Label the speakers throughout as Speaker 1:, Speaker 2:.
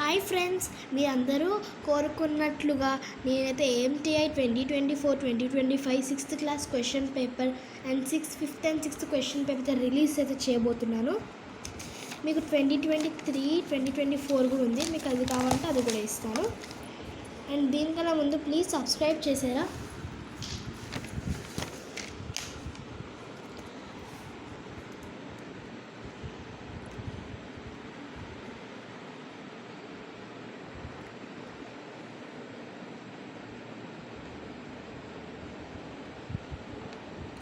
Speaker 1: Hi friends, మీ అందరూ కోరుకున్నట్లుగా నేనైతే MTI 2024-2025 sixth class question paper and fifth and sixth question paper release అయితే చేయబోతున్నాను. మీకు 2023-2024 కూడా ఉంది. మీకు అది కావాలంటే అది కూడా ఇస్తాను. అండ్ దీనికన్నా ముందు ప్లీజ్ సబ్స్క్రైబ్ చేసారా?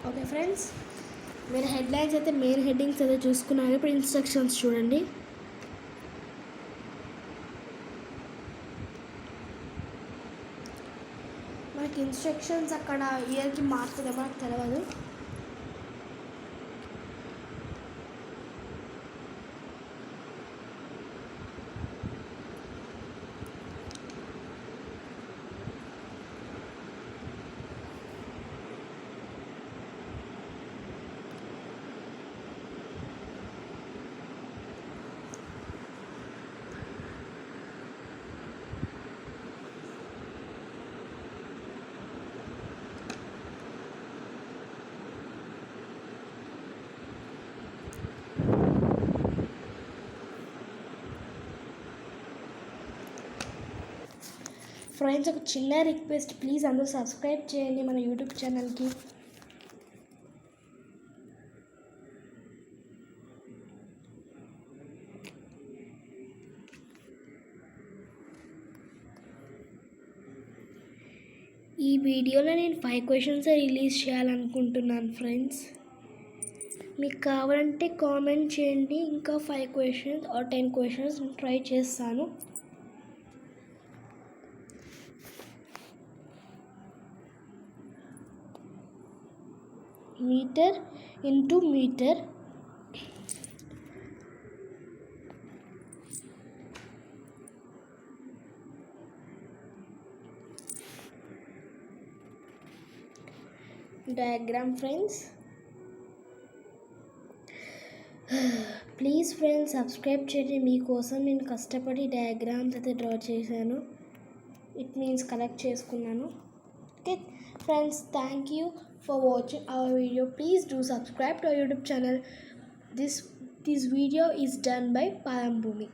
Speaker 1: ఓకే ఫ్రెండ్స్, మీరు హెడ్లైన్స్ అయితే మెయిన్ హెడ్డింగ్స్ అయితే చూసుకున్నారు. ఇప్పుడు ఇన్స్ట్రక్షన్స్ చూడండి. మనకి ఇన్స్ట్రక్షన్స్ అక్కడ ఇయర్కి మారుతుందో మనకు తెలియదు. ఫ్రెండ్స్, ఒక చిన్న రిక్వెస్ట్, ప్లీజ్ అందరూ సబ్స్క్రైబ్ చేయండి మన యూట్యూబ్ ఛానల్కి. ఈ వీడియోలో నేను 5 క్వశ్చన్స్ రిలీజ్ చేయాలనుకుంటున్నాను ఫ్రెండ్స్. మీకు కావాలంటే కామెంట్ చేయండి. ఇంకా 5 క్వశ్చన్స్ ఆర్ 10 క్వశ్చన్స్ ట్రై చేస్తాను. Meter into meter, diagram friends. Please friends subscribe చేయండి. మీకోసం నేను కష్టపడి డయాగ్రామ్స్ అయితే డ్రా చేశాను. ఇట్ మీన్స్ కలెక్ట్ చేసుకున్నాను. Okay friends, thank you for watching our video. Please do subscribe to our YouTube channel. This video is done by Palambhumi.